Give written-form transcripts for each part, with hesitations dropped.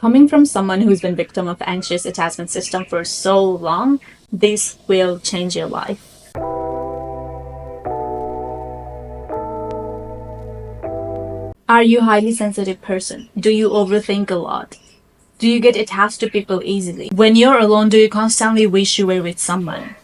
Coming from someone who's been victim of anxious attachment system for so long, this will change your life. Are you a highly sensitive person? Do you overthink a lot? Do you get attached to people easily? When you're alone, do you constantly wish you were with someone?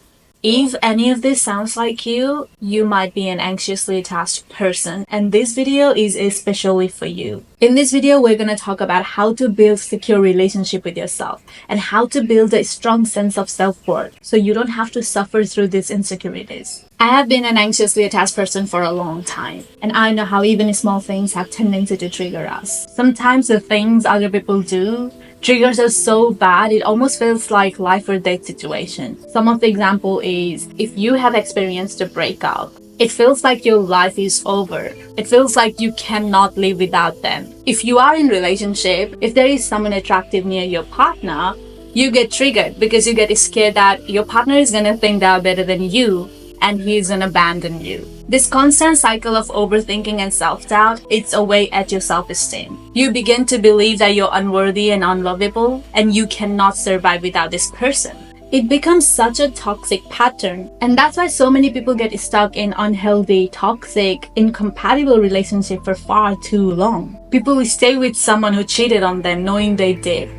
If any of this sounds like you, you might be an anxiously attached person, and this video is especially for you. In this video, we're going to talk about how to build secure relationship with yourself and how to build a strong sense of self-worth so you don't have to suffer through these insecurities. I have been an anxiously attached person for a long time, and I know how even small things have tendency to trigger us. Sometimes the things other people do triggers us so bad it almost feels like life or death situation. Some of the example is if you have experienced a breakup, it feels like your life is over. It feels like you cannot live without them. If you are in relationship, if there is someone attractive near your partner, you get triggered because you get scared that your partner is gonna think they're better than you and he's gonna abandon you. This constant cycle of overthinking and self-doubt eats away at your self-esteem. You begin to believe that you're unworthy and unlovable and you cannot survive without this person. It becomes such a toxic pattern, and that's why so many people get stuck in unhealthy, toxic, incompatible relationship for far too long. People will stay with someone who cheated on them knowing they did,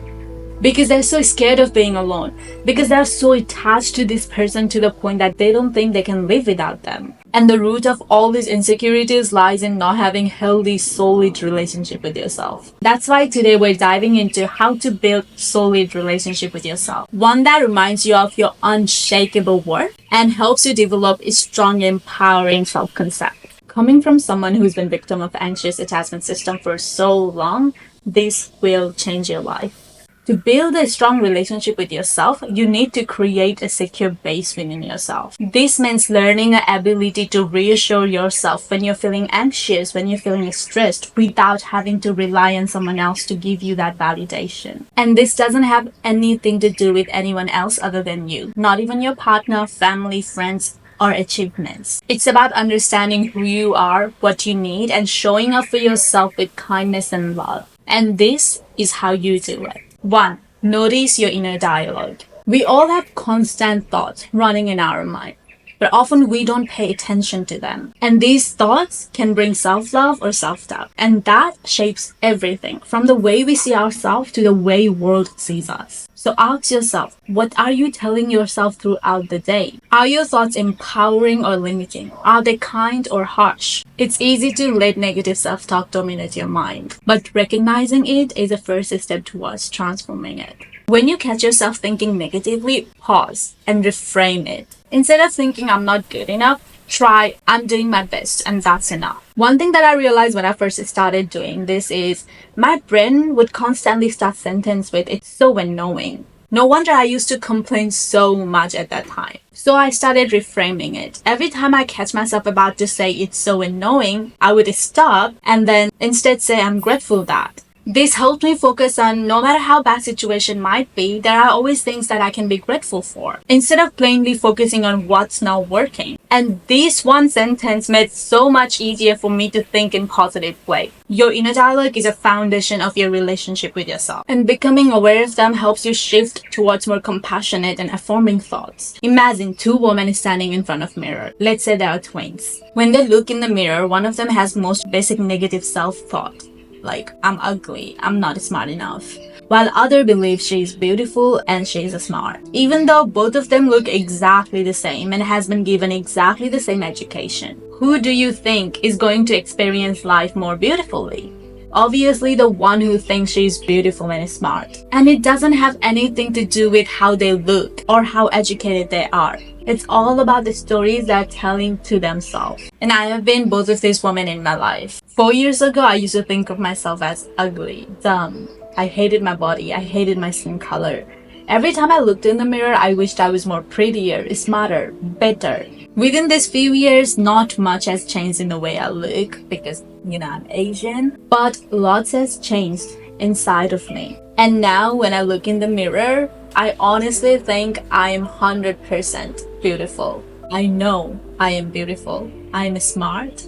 because they're so scared of being alone, because they're so attached to this person to the point that they don't think they can live without them. And the root of all these insecurities lies in not having healthy, solid relationship with yourself. That's why today we're diving into how to build solid relationship with yourself. One that reminds you of your unshakable worth and helps you develop a strong, empowering self-concept. Coming from someone who's been victim of anxious attachment system for so long, this will change your life. To build a strong relationship with yourself, you need to create a secure base within yourself. This means learning an ability to reassure yourself when you're feeling anxious, when you're feeling stressed, without having to rely on someone else to give you that validation. And this doesn't have anything to do with anyone else other than you, not even your partner, family, friends, or achievements. It's about understanding who you are, what you need, and showing up for yourself with kindness and love. And this is how you do it. 1. Notice your inner dialogue. We all have constant thoughts running in our mind, but often we don't pay attention to them. And these thoughts can bring self-love or self-doubt. And that shapes everything, from the way we see ourselves to the way the world sees us. So ask yourself, what are you telling yourself throughout the day? Are your thoughts empowering or limiting? Are they kind or harsh? It's easy to let negative self-talk dominate your mind, but recognizing it is the first step towards transforming it. When you catch yourself thinking negatively, pause and reframe it. Instead of thinking I'm not good enough, try I'm doing my best and that's enough. One thing that I realized when I first started doing this is my brain would constantly start sentence with "it's so annoying." No wonder I used to complain so much at that time. So I started reframing it. Every time I catch myself about to say "it's so annoying," I would stop and then instead say "I'm grateful that." This helped me focus on no matter how bad situation might be, there are always things that I can be grateful for, instead of plainly focusing on what's not working. And this one sentence made it so much easier for me to think in positive way. Your inner dialogue is a foundation of your relationship with yourself, and becoming aware of them helps you shift towards more compassionate and affirming thoughts. Imagine two women standing in front of a mirror. Let's say they are twins. When they look in the mirror, one of them has most basic negative self-thought, like "I'm ugly, I'm not smart enough," while other believes she is beautiful and she is smart. Even though both of them look exactly the same and has been given exactly the same education, who do you think is going to experience life more beautifully? Obviously the one who thinks she is beautiful and smart. And it doesn't have anything to do with how they look or how educated they are. It's all about the stories they're telling to themselves. And I have been both of these women in my life. 4 years ago, I used to think of myself as ugly, dumb. I hated my body. I hated my skin color. Every time I looked in the mirror, I wished I was more prettier, smarter, better. Within these few years, not much has changed in the way I look because, I'm Asian. But lots has changed inside of me. And now when I look in the mirror, I honestly think I am 100% beautiful. I know I am beautiful. I am smart.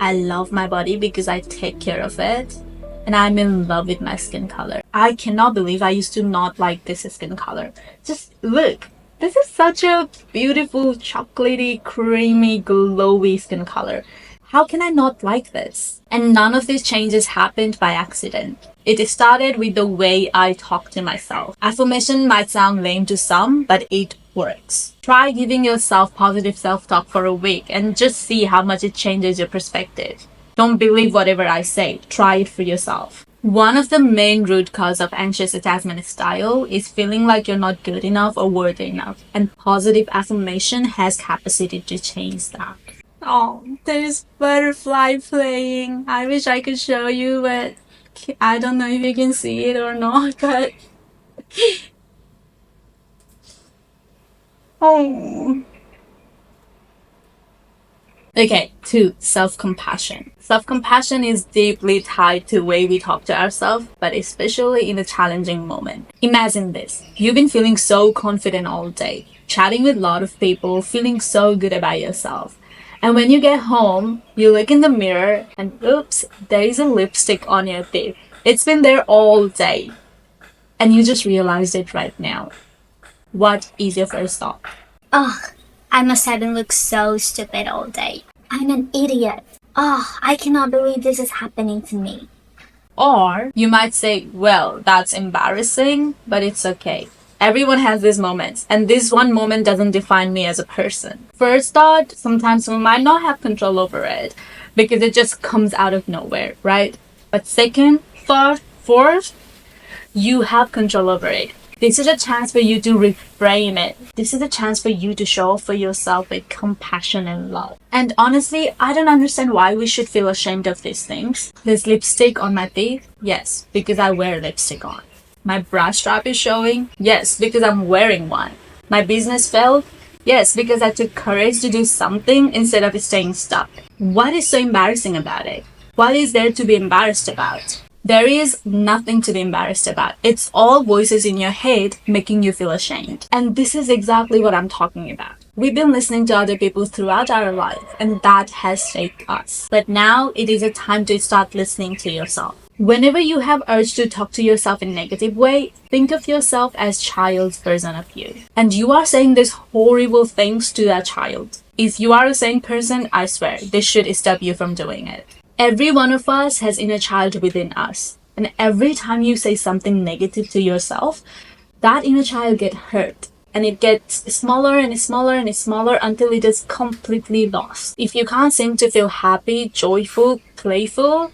I love my body because I take care of it. and I'm in love with my skin color. I cannot believe I used to not like this skin color. Just look. This is such a beautiful, chocolatey, creamy, glowy skin color. How can I not like this? And none of these changes happened by accident. It started with the way I talk to myself. Affirmation might sound lame to some, but it works. Try giving yourself positive self-talk for a week and just see how much it changes your perspective. Don't believe whatever I say. Try it for yourself. One of the main root cause of anxious attachment style is feeling like you're not good enough or worthy enough, and positive affirmation has capacity to change that. Oh, there's butterfly playing. I wish I could show you, but I don't know if you can see it or not, but oh. Okay, 2. Self-compassion. Self-compassion is deeply tied to the way we talk to ourselves, but especially in a challenging moment. Imagine this. You've been feeling so confident all day, chatting with a lot of people, feeling so good about yourself. And when you get home, you look in the mirror and oops, there is a lipstick on your teeth. It's been there all day. And you just realized it right now. What is your first thought? Ugh, I must have been look so stupid all day. I'm an idiot. Oh, I cannot believe this is happening to me. Or you might say, well, that's embarrassing, but it's okay. Everyone has these moments, and this one moment doesn't define me as a person. First thought, sometimes we might not have control over it because it just comes out of nowhere, right? But second thought, fourth, you have control over it. This is a chance for you to reframe it. This is a chance for you to show up for yourself with compassion and love. And honestly, I don't understand why we should feel ashamed of these things. There's lipstick on my teeth? Yes, because I wear lipstick on. My bra strap is showing? Yes, because I'm wearing one. My business failed? Yes, because I took courage to do something instead of staying stuck. What is so embarrassing about it? What is there to be embarrassed about? There is nothing to be embarrassed about. It's all voices in your head making you feel ashamed. And this is exactly what I'm talking about. We've been listening to other people throughout our life, and that has shaped us. But now it is a time to start listening to yourself. Whenever you have urge to talk to yourself in a negative way, think of yourself as child's version of you. And you are saying these horrible things to that child. If you are a sane person, I swear, this should stop you from doing it. Every one of us has inner child within us. And every time you say something negative to yourself, that inner child gets hurt. And it gets smaller and smaller and smaller until it is completely lost. If you can't seem to feel happy, joyful, playful,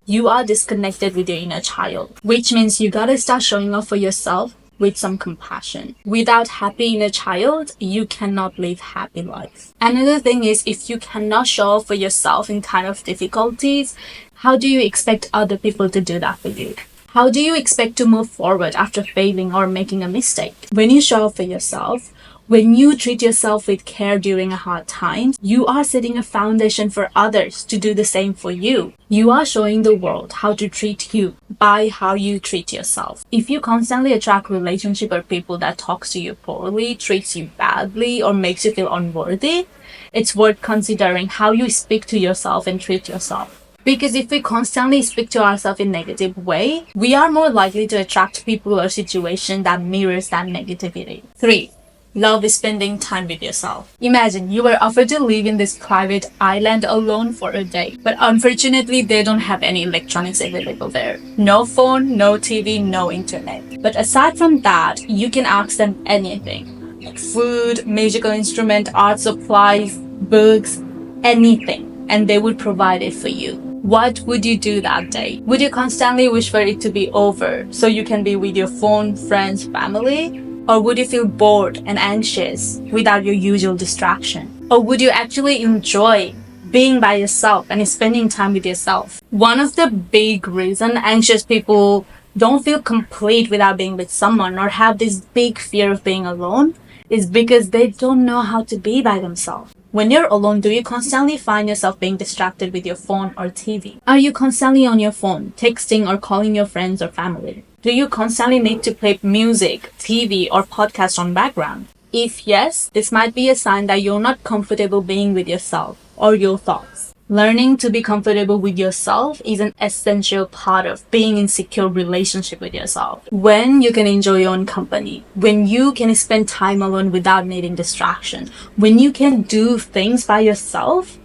you are disconnected with your inner child. Which means you gotta start showing up for yourself with some compassion. Without happy inner child, you cannot live happy life. Another thing is, if you cannot show up for yourself in kind of difficulties, how do you expect other people to do that for you? How do you expect to move forward after failing or making a mistake? When you show up for yourself, when you treat yourself with care during a hard time, you are setting a foundation for others to do the same for you. You are showing the world how to treat you by how you treat yourself. If you constantly attract relationship or people that talks to you poorly, treats you badly, or makes you feel unworthy, it's worth considering how you speak to yourself and treat yourself. Because if we constantly speak to ourselves in a negative way, we are more likely to attract people or situations that mirrors that negativity. 3. Love is spending time with yourself. Imagine you were offered to live in this private island alone for a day, but unfortunately they don't have any electronics available there. No phone, no TV, no internet. But aside from that, you can ask them anything. Like food, musical instrument, art supplies, books, anything, and they would provide it for you. What would you do that day? Would you constantly wish for it to be over so you can be with your phone, friends, family? Or would you feel bored and anxious without your usual distraction? Or would you actually enjoy being by yourself and spending time with yourself? One of the big reasons anxious people don't feel complete without being with someone or have this big fear of being alone is because they don't know how to be by themselves. When you're alone, do you constantly find yourself being distracted with your phone or TV? Are you constantly on your phone, texting or calling your friends or family? Do you constantly need to play music, TV, or podcast on background? If yes, this might be a sign that you're not comfortable being with yourself or your thoughts. Learning to be comfortable with yourself is an essential part of being in secure relationship with yourself. When you can enjoy your own company, when you can spend time alone without needing distraction, when you can do things by yourself,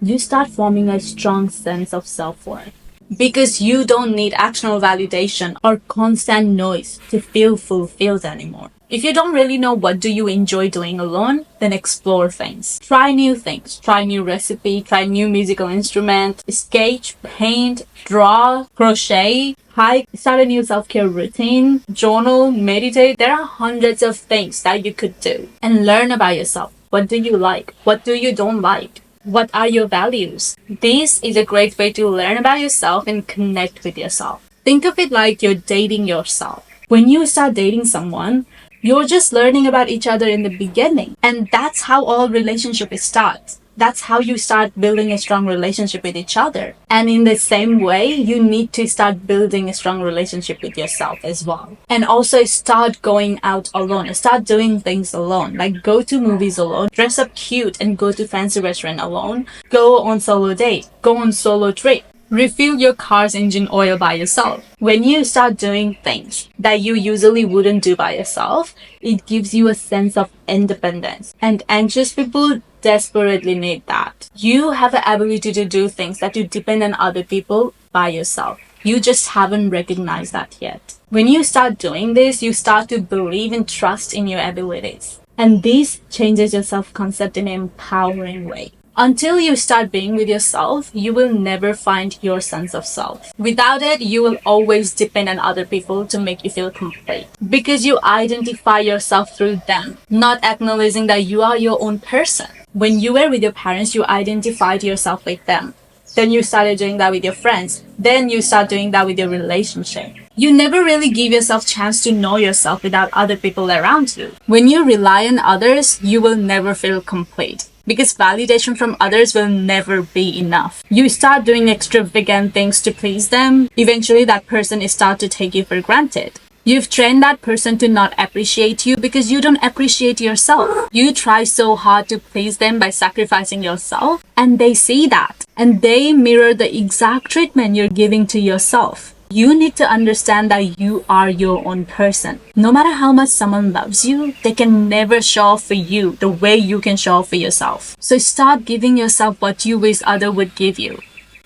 you start forming a strong sense of self-worth. Because you don't need external validation or constant noise to feel fulfilled anymore. If you don't really know what do you enjoy doing alone, then explore things. Try new things. Try new recipe, try new musical instrument, sketch, paint, draw, crochet, hike, start a new self-care routine, journal, meditate. There are hundreds of things that you could do. And learn about yourself. What do you like? What do you don't like? What are your values? This is a great way to learn about yourself and connect with yourself. Think of it like you're dating yourself. When you start dating someone, you're just learning about each other in the beginning. And that's how all relationships start. That's how you start building a strong relationship with each other. And in the same way, you need to start building a strong relationship with yourself as well. And also start going out alone. Start doing things alone. Like go to movies alone, dress up cute and go to fancy restaurant alone, go on solo date, go on solo trip. Refill your car's engine oil by yourself. When you start doing things that you usually wouldn't do by yourself, it gives you a sense of independence. And anxious people desperately need that. You have the ability to do things that you depend on other people by yourself. You just haven't recognized that yet. When you start doing this, you start to believe and trust in your abilities. And this changes your self-concept in an empowering way. Until you start being with yourself, you will never find your sense of self. Without it, you will always depend on other people to make you feel complete. Because you identify yourself through them, not acknowledging that you are your own person. When you were with your parents, you identified yourself with them. Then you started doing that with your friends. Then you start doing that with your relationship. You never really give yourself a chance to know yourself without other people around you. When you rely on others, you will never feel complete. Because validation from others will never be enough. You start doing extravagant things to please them. Eventually, that person is start to take you for granted. You've trained that person to not appreciate you because you don't appreciate yourself. You try so hard to please them by sacrificing yourself, and they see that. And they mirror the exact treatment you're giving to yourself. You need to understand that you are your own person. No matter how much someone loves you, they can never show up for you the way you can show up for yourself. So start giving yourself what you wish others would give you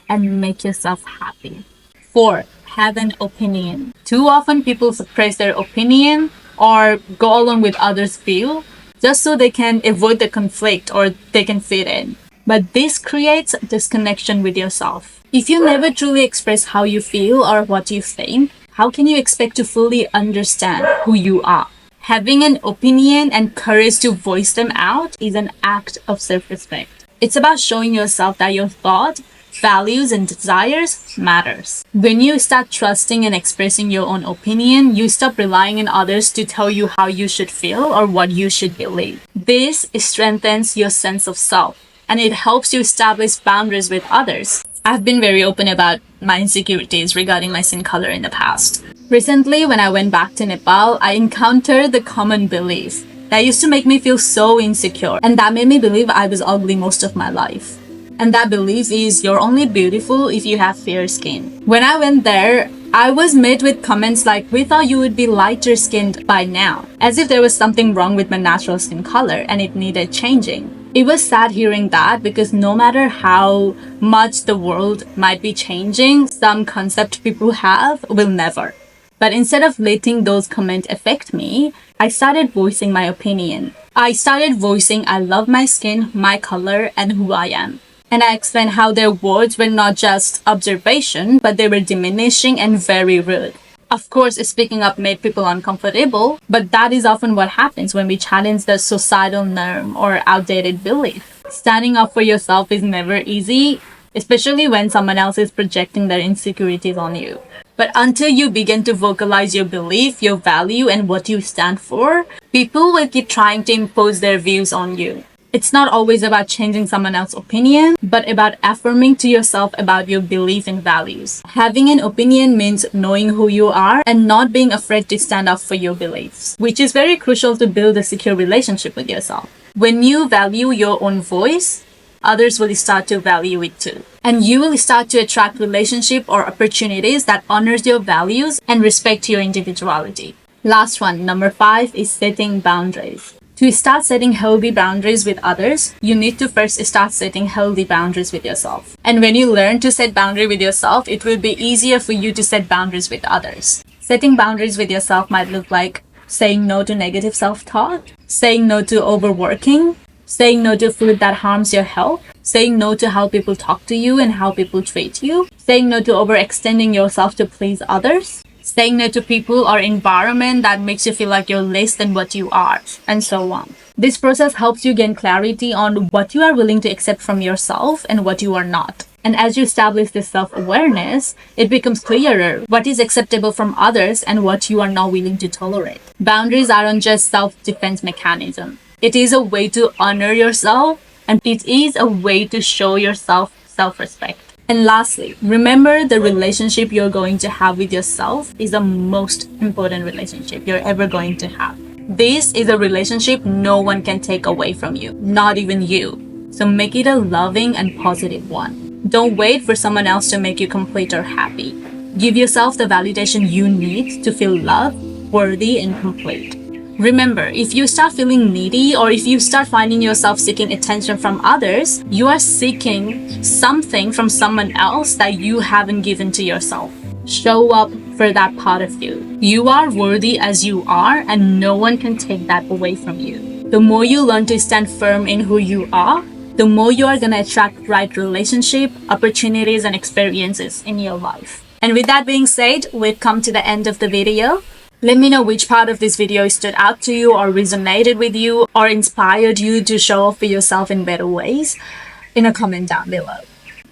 and make yourself happy. 4. Have an opinion. Too often people suppress their opinion or go along with others' view just so they can avoid the conflict or they can fit in. But this creates disconnection with yourself. If you never truly express how you feel or what you think, how can you expect to fully understand who you are? Having an opinion and courage to voice them out is an act of self-respect. It's about showing yourself that your thoughts, values, and desires matters. When you start trusting and expressing your own opinion, you stop relying on others to tell you how you should feel or what you should believe. This strengthens your sense of self, and it helps you establish boundaries with others. I've been very open about my insecurities regarding my skin color in the past. Recently, when I went back to Nepal, I encountered the common belief that used to make me feel so insecure, and that made me believe I was ugly most of my life. And that belief is you're only beautiful if you have fair skin. When I went there, I was met with comments like, we thought you would be lighter skinned by now, as if there was something wrong with my natural skin color and it needed changing. It was sad hearing that because no matter how much the world might be changing, some concept people have will never. But instead of letting those comments affect me, I started voicing my opinion. I started voicing I love my skin, my color, and who I am. And I explained how their words were not just observation, but they were diminishing and very rude. Of course, speaking up made people uncomfortable, but that is often what happens when we challenge the societal norm or outdated belief. Standing up for yourself is never easy, especially when someone else is projecting their insecurities on you. But until you begin to vocalize your belief, your value, and what you stand for, people will keep trying to impose their views on you. It's not always about changing someone else's opinion, but about affirming to yourself about your belief and values. Having an opinion means knowing who you are and not being afraid to stand up for your beliefs, which is very crucial to build a secure relationship with yourself. When you value your own voice, others will start to value it too. And you will start to attract relationship or opportunities that honors your values and respect your individuality. Last one, number 5, is setting boundaries. To start setting healthy boundaries with others, you need to first start setting healthy boundaries with yourself. And when you learn to set boundaries with yourself, it will be easier for you to set boundaries with others. Setting boundaries with yourself might look like saying no to negative self-talk, saying no to overworking, saying no to food that harms your health, saying no to how people talk to you and how people treat you, saying no to overextending yourself to please others, saying no to people or environment that makes you feel like you're less than what you are, and so on. This process helps you gain clarity on what you are willing to accept from yourself and what you are not. And as you establish this self-awareness, it becomes clearer what is acceptable from others and what you are not willing to tolerate. Boundaries aren't just self-defense mechanism. It is a way to honor yourself, and it is a way to show yourself self-respect. And lastly, remember the relationship you're going to have with yourself is the most important relationship you're ever going to have. This is a relationship no one can take away from you, not even you. So make it a loving and positive one. Don't wait for someone else to make you complete or happy. Give yourself the validation you need to feel loved, worthy, and complete. Remember, if you start feeling needy or if you start finding yourself seeking attention from others, you are seeking something from someone else that you haven't given to yourself. Show up for that part of you. You are worthy as you are, and no one can take that away from you. The more you learn to stand firm in who you are, the more you are going to attract right relationship, opportunities, and experiences in your life. And with that being said, we've come to the end of the video. Let me know which part of this video stood out to you or resonated with you or inspired you to show up for yourself in better ways in a comment down below.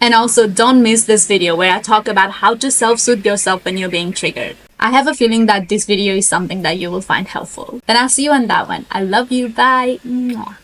And also, don't miss this video where I talk about how to self-soothe yourself when you're being triggered. I have a feeling that this video is something that you will find helpful. Then I'll see you on that one. I love you. Bye. Mwah.